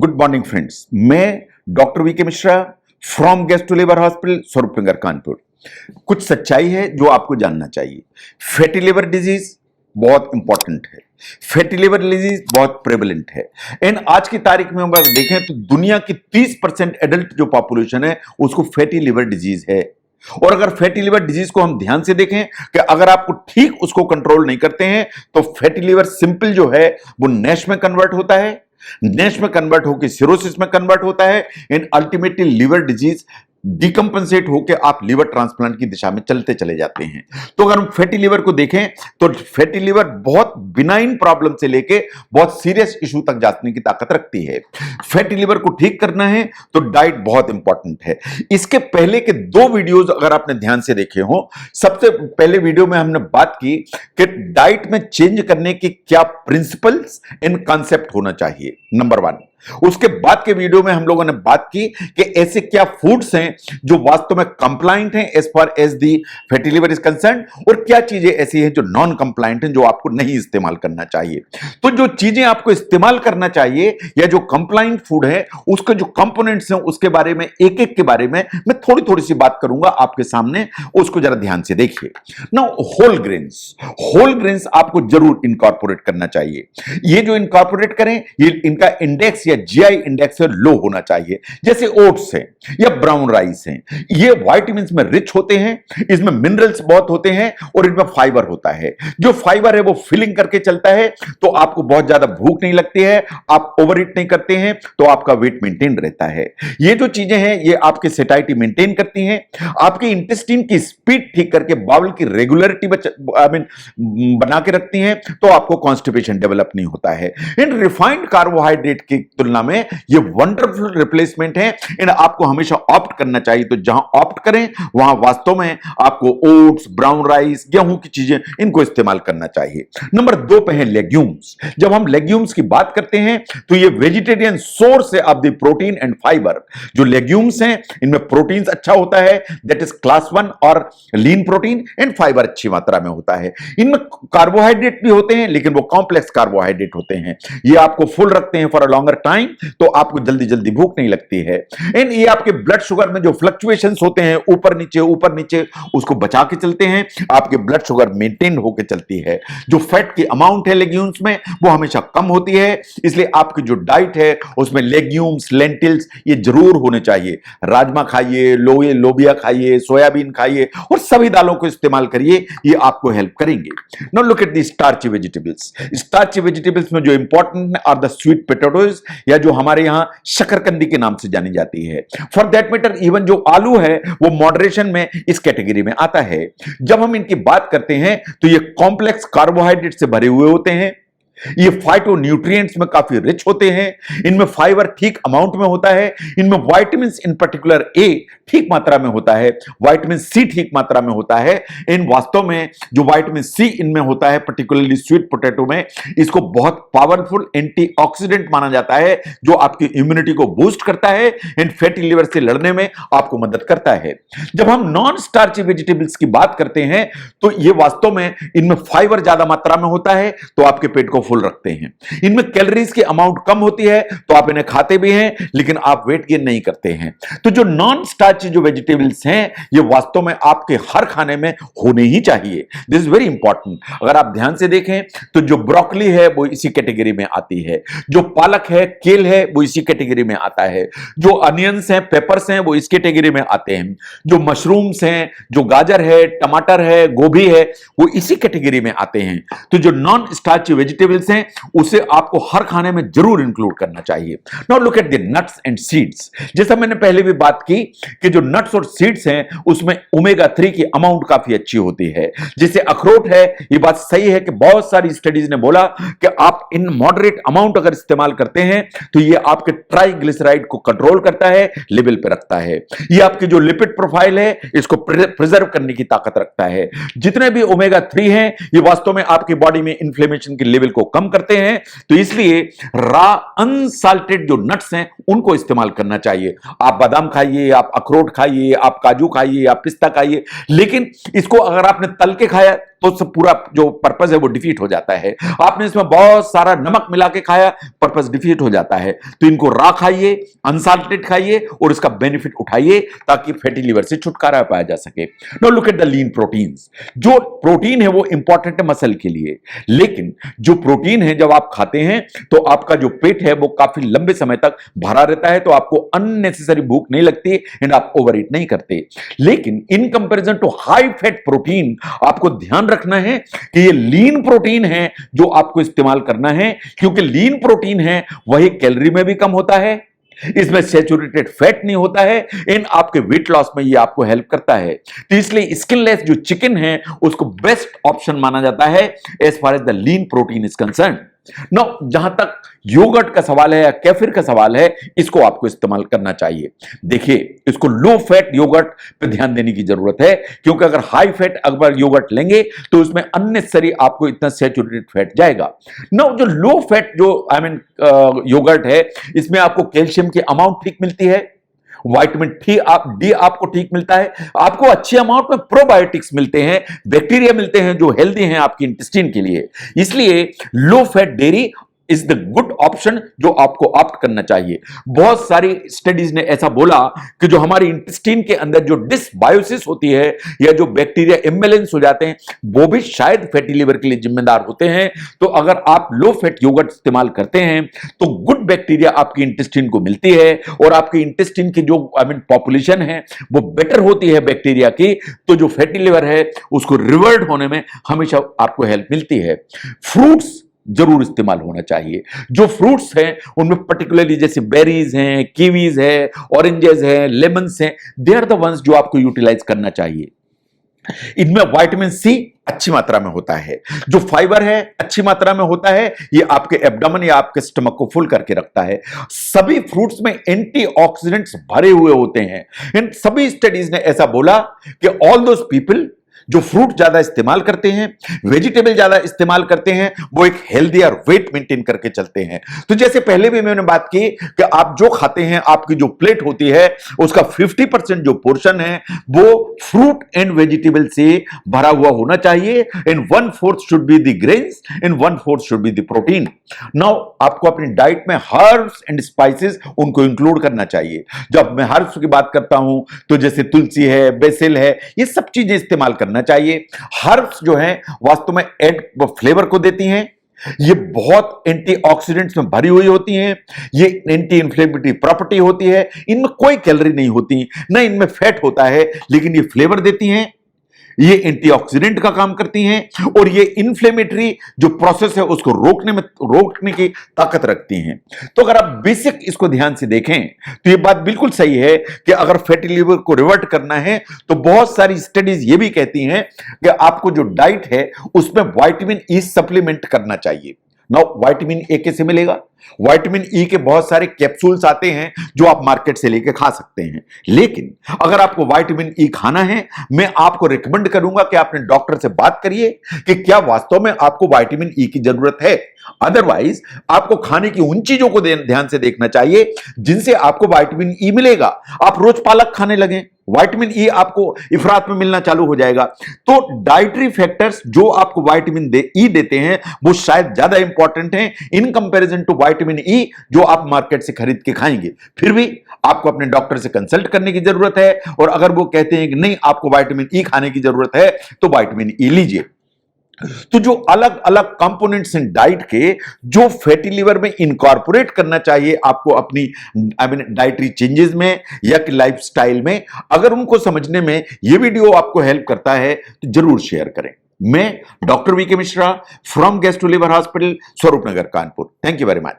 Good morning friends. मैं doctor VK Mishra from gastro liver hospital Swaroopnagar Kanpur. कुछ सच्चाई है जो आपको जानना चाहिए। फैटी लिवर डिजीज बहुत इंपॉर्टेंट है, फैटी लिवर डिजीज बहुत प्रेवलेंट है। एंड आज की तारीख में अगर देखें तो दुनिया की 30% एडल्ट जो पॉपुलेशन है उसको फैटी लिवर डिजीज है। और अगर फैटी लिवर डिजीज को हम ध्यान से देखें कि अगर आपको ठीक उसको कंट्रोल नहीं करते हैं तो फैटी लिवर सिंपल जो है वो नैश में कन्वर्ट होता है, नैश में कन्वर्ट होकर सिरोसिस में कन्वर्ट होता है एंड अल्टीमेटली लिवर डिजीज डिकम्पनसेट होकर आप लिवर ट्रांसप्लांट की दिशा में चलते चले जाते हैं। तो अगर हम फैटी लिवर को देखें तो फैटी लिवर बहुत बिनाइन प्रॉब्लम से लेके बहुत सीरियस इशू तक जाने की ताकत रखती है। फैटी लिवर को ठीक करना है तो डाइट बहुत इंपॉर्टेंट है। इसके पहले के 2 वीडियोस अगर आपने ध्यान से देखे हो, सबसे पहले वीडियो में हमने बात की कि डाइट में चेंज करने की क्या प्रिंसिपल्स एंड कॉन्सेप्ट होना चाहिए, नंबर 1। उसके बाद के वीडियो में हम लोगों ने बात की कि ऐसे क्या फूड्स हैं जो वास्तव में कंप्लाइंट हैं as far as the fatty liver is concern, और क्या चीजें ऐसी हैं जो नॉन कंप्लाइंट हैं जो आपको नहीं इस्तेमाल करना चाहिए। तो जो चीजें आपको इस्तेमाल करना चाहिए या जो कंप्लाइंट फूड है उसके जो कंपोनेंट्स हैं उसके बारे में एक एक के बारे में मैं थोड़ी थोड़ी सी बात करूंगा आपके सामने, उसको जरा ध्यान से देखिए। नाउ होल ग्रेन्स आपको जरूर इनकॉर्पोरेट करना चाहिए। ये जो इनकॉर्पोरेट करें ये इनका इंडेक्स या जीआई इंडेक्स लो होना चाहिए। जैसे ओट्स हैं या ब्राउन राइस हैं, ये विटामिन्स में रिच होते हैं, इसमें मिनरल्स बहुत होते हैं और इनमें फाइबर होता है। जो फाइबर है वो फिलिंग करके चलता है तो आपको बहुत ज्यादा भूख नहीं लगती है, आप ओवर ईट नहीं करते हैं तो आपका वेट मेंटेन रहता है। ये जो चीजें हैं ये आपकी सेटाइटी मेंटेन करती हैं, आपके इंटेस्टाइन की स्पीड ठीक करके बाउल की रेगुलरिटी बना के रखती हैं, तो आपको कॉन्स्टिपेशन डेवलप नहीं होता है। इन रिफाइंड कार्बोहाइड्रेट की तुलना में ये वंडरफुल रिप्लेसमेंट है। इन आपको हमेशा ऑप्ट करना चाहिए, तो जहां ऑप्ट करें वहां वास्तव में आपको ओट्स, ब्राउन राइस, गेहूं की चीजें इनको इस्तेमाल करना चाहिए। नंबर 2 पे है लेग्यूम्स। जब हम लेग्यूम्स की बात करते हैं तो ये वेजिटेरियन सोर्स है of the protein and fibre. जो लेग्यूम्स हैं इनमें प्रोटीन अच्छा होता है, दैट इज क्लास 1 और लीन प्रोटीन, एंड फाइबर अच्छी मात्रा में होता है। इनमें कार्बोहाइड्रेट भी होते हैं लेकिन वो कॉम्प्लेक्स कार्बोहाइड्रेट होते हैं। ये आपको फुल रखते हैं फॉर अ लॉन्गर टाइम, तो आपको जल्दी जल्दी भूख नहीं लगती है। एंड ये आपके ब्लड शुगर में जो फ्लक्चुएशंस होते हैं ऊपर नीचे उसको बचा के चलते हैं, आपके ब्लड शुगर मेंटेन होकर चलती है। जो फैट की अमाउंट है लेग्यूम्स में वो हमेशा कम होती है, इसलिए आपकी जो डाइट है उसमें लेग्यूम्स, लेंटिल्स ये जरूर होने चाहिए। राजमा खाइए, लोबिया खाइए, सोयाबीन खाइए और सभी दालों को इस्तेमाल करिए, ये आपको हेल्प करेंगे। Now look at the starchy vegetables. Starchy vegetables में जो important are the sweet potatoes, या जो हमारे यहां शकरकंदी के नाम से जानी जाती है। फॉर दैट मैटर इवन जो आलू है वो मॉडरेशन में इस कैटेगरी में आता है। जब हम इनकी बात करते हैं तो ये कॉम्प्लेक्स कार्बोहाइड्रेट से भरे हुए होते हैं, ये फाइटोन्यूट्रिएंट्स में काफी रिच होते हैं, इनमें फाइबर ठीक अमाउंट में होता है, इनमें विटामिन्स इन पर्टिकुलर ए ठीक मात्रा में होता है, विटामिन सी ठीक मात्रा में होता है। इन वास्तव में जो विटामिन सी इनमें होता है पर्टिकुलरली स्वीट पोटैटो में, इसको बहुत पावरफुल एंटीऑक्सीडेंट माना जाता है जो आपकी इम्यूनिटी को बूस्ट करता है एंड फैटी लिवर से लड़ने में आपको मदद करता है। जब हम नॉन स्टार्ची वेजिटेबल्स की बात करते हैं तो ये वास्तव में इनमें फाइबर ज्यादा मात्रा में होता है तो आपके पेट को फुल रखते हैं। इनमें कैलोरीज की अमाउंट कम होती है तो आप इन्हें खाते भी हैं लेकिन आप वेट गेन नहीं करते हैं। तो जो नॉन स्टार्ची जो वेजिटेबल्स हैं ये वास्तव में आपके हर खाने में होने ही चाहिए। This is very important. अगर आप ध्यान से देखें तो जो ब्रोकली है वो इसी कैटेगरी में आती है, जो पालक है, केल है वो इसी कैटेगरी में आता है, जो अनियंस हैं, पेपर्स हैं वो इस कैटेगरी में आते हैं, जो मशरूम्स हैं, जो गाजर है, टमाटर है, गोभी है वो इसी कैटेगरी में आते हैं। तो जो नॉन स्टार्ची वेजिटेबल्स हैं उसे आपको हर खाने में जरूर इंक्लूड करना चाहिए। Now look at the nuts and seeds. जैसा मैंने पहले भी बात की कि जो नट्स और सीड्स हैं उसमें ओमेगा 3 की अमाउंट काफी अच्छी होती है। जैसे अखरोट है, ये बात सही है कि बहुत सारी स्टडीज ने बोला कि आप इन मॉडरेट अमाउंट अगर इस्तेमाल करते हैं तो ये आपके ट्राइग्लिसराइड को कंट्रोल करता है, लेवल पे रखता है। ये आपकी जो लिपिड प्रोफाइल है इसको प्रिजर्व करने की ताकत रखता है। जितने भी ओमेगा 3 हैं ये वास्तव में आपकी बॉडी में इन्फ्लेमेशन के लेवल को कम करते हैं, तो इसलिए रा अनसाल्टेड जो नट्स हैं उनको इस्तेमाल करना चाहिए। आप बादाम खाइए, आप अखरोट खाइए, आप काजू खाइए, आप पिस्ता खाइए, लेकिन इसको अगर आपने तल के खाया तो सब पूरा जो पर्पस है वो डिफीट हो जाता है। आपने इसमें बहुत सारा नमक मिला के खाया, पर्पस डिफीट हो जाता है। तो इनको रॉ खाइए, अनसाल्टेड खाइए और इसका बेनिफिट उठाइए ताकि फैटी लिवर से छुटकारा पाया जा सके। Now look at the lean proteins. जो प्रोटीन है वो इंपॉर्टेंट है मसल के लिए, लेकिन जो प्रोटीन है जब आप खाते हैं तो आपका जो पेट है वो काफी लंबे समय तक भरा रहता है, तो आपको अननेसेसरी भूख नहीं लगती एंड आप ओवर ईट नहीं करते। लेकिन in comparison to high fat protein आपको ध्यान रखना है कि ये लीन प्रोटीन है जो आपको इस्तेमाल करना है, क्योंकि लीन प्रोटीन है वही कैलोरी में भी कम होता है, इसमें सैचुरेटेड फैट नहीं होता है, इन आपके वेट लॉस में ये आपको हेल्प करता है। तो इसलिए स्किनलेस जो चिकन है उसको बेस्ट ऑप्शन माना जाता है as far as the lean protein is concern. No, जहां तक योगर्ट का सवाल है या केफिर का सवाल है, इसको आपको इस्तेमाल करना चाहिए। देखिए, इसको लो फैट योगर्ट पे ध्यान देने की जरूरत है, क्योंकि अगर हाई फैट अगर योगर्ट लेंगे तो उसमें अननेसेसरी आपको इतना सैचुरेटेड फैट जाएगा। नो, जो लो फैट जो योगर्ट है, इसमें आपको कैल्शियम की अमाउंट ठीक मिलती है, विटामिन डी आपको ठीक मिलता है, आपको अच्छे अमाउंट में प्रोबायोटिक्स मिलते हैं, बैक्टीरिया मिलते हैं जो हेल्दी हैं आपकी इंटेस्टाइन के लिए। इसलिए low fat dairy is the good option जो आपको ऑप्ट करना चाहिए। बहुत सारी स्टडीज ने ऐसा बोला कि जो हमारी इंटेस्टाइन के अंदर जो डिसबायोसिस होती है या जो बैक्टीरिया इम्बैलेंस हो जाते हैं वो भी शायद फैटी लिवर के लिए जिम्मेदार होते हैं। तो अगर आप लो फैट योगर्ट इस्तेमाल करते हैं तो गुड बैक्टीरिया आपकी इंटेस्टाइन को मिलती है और आपकी इंटेस्टाइन की जो पॉपुलेशन है वो बेटर होती है बैक्टीरिया की, तो जो फैटी लिवर है उसको रिवर्ट होने में हमेशा आपको हेल्प मिलती है। फ्रूट्स जरूर इस्तेमाल होना चाहिए। जो फ्रूट्स हैं उनमें पर्टिकुलरली जैसे बेरीज हैं, कीवीज है, ऑरेंजेस हैं, लेमन्स हैं, दे आर द वंस जो आपको यूटिलाइज करना चाहिए। इनमें विटामिन सी अच्छी मात्रा में होता है, जो फाइबर है अच्छी मात्रा में होता है, ये आपके एब्डोमेन या आपके स्टमक को फुल करके रखता है। सभी फ्रूट्स में एंटीऑक्सीडेंट्स भरे हुए होते हैं। इन सभी स्टडीज ने ऐसा बोला कि ऑल दोज पीपल जो फ्रूट ज्यादा इस्तेमाल करते हैं, वेजिटेबल ज्यादा इस्तेमाल करते हैं, वो एक हेल्दी और वेट मेंटेन करके चलते हैं। तो जैसे पहले भी मैंने बात की कि आप जो खाते हैं, आपकी जो प्लेट होती है उसका 50% जो पोर्शन है वो फ्रूट एंड वेजिटेबल से भरा हुआ होना चाहिए। And 1/4 should be the grains and 1/4 should be the protein. Now आपको अपनी डाइट में हर्ब्स एंड स्पाइसेस उनको इंक्लूड करना चाहिए। जब मैं हर्ब्स की बात करता हूं तो जैसे तुलसी है, बेसिल है, ये सब चीजें इस्तेमाल करना चाहिए। हर्ब्स जो हैं वास्तव में एड फ्लेवर को देती हैं, ये बहुत एंटीऑक्सीडेंट्स में भरी हुई होती हैं, ये एंटी इंफ्लेमेटरी प्रॉपर्टी होती है, इनमें कोई कैलोरी नहीं होती, ना इनमें फैट होता है, लेकिन ये फ्लेवर देती हैं, ये एंटीऑक्सीडेंट का काम करती हैं और ये इन्फ्लेमेटरी जो प्रोसेस है उसको रोकने की ताकत रखती हैं। तो अगर आप बेसिक इसको ध्यान से देखें तो ये बात बिल्कुल सही है कि अगर फैटी लिवर को रिवर्ट करना है तो बहुत सारी स्टडीज ये भी कहती हैं कि आपको जो डाइट है उसमें विटामिन ई सप्लीमेंट करना चाहिए। नाउ विटामिन ए कैसे मिलेगा? विटामिन ई के बहुत सारे कैप्सूल्स आते हैं जो आप मार्केट से लेके खा सकते हैं, लेकिन अगर आपको विटामिन ई खाना है, मैं आपको रिकमेंड करूंगा कि आपने डॉक्टर से बात करिए कि क्या वास्तव में आपको विटामिन ई की जरूरत है। अदरवाइज आपको खाने की उन चीजों को ध्यान से देखना चाहिए जिनसे आपको विटामिन ई मिलेगा। आप रोज पालक खाने लगें, विटामिन ई आपको इफरात में मिलना चालू हो जाएगा। तो डाइटरी फैक्टर्स जो आपको विटामिन ई देते हैं वो शायद ज्यादा इंपॉर्टेंट हैं in comparison to vitamin E जो आप मार्केट से खरीद के खाएंगे। फिर भी आपको अपने डॉक्टर से कंसल्ट करने की जरूरत है, और अगर वो कहते हैं कि नहीं आपको विटामिन ई खाने की जरूरत है तो विटामिन ई लीजिए। तो जो अलग अलग कंपोनेंट्स इन डाइट के जो फैटी लिवर में इनकॉर्पोरेट करना चाहिए आपको अपनी डाइटरी चेंजेस में या कि लाइफस्टाइल में, अगर उनको समझने में ये वीडियो आपको हेल्प करता है तो जरूर शेयर करें। मैं doctor VK Mishra from gastro liver hospital, Swaroop Nagar, Kanpur. Thank you very much.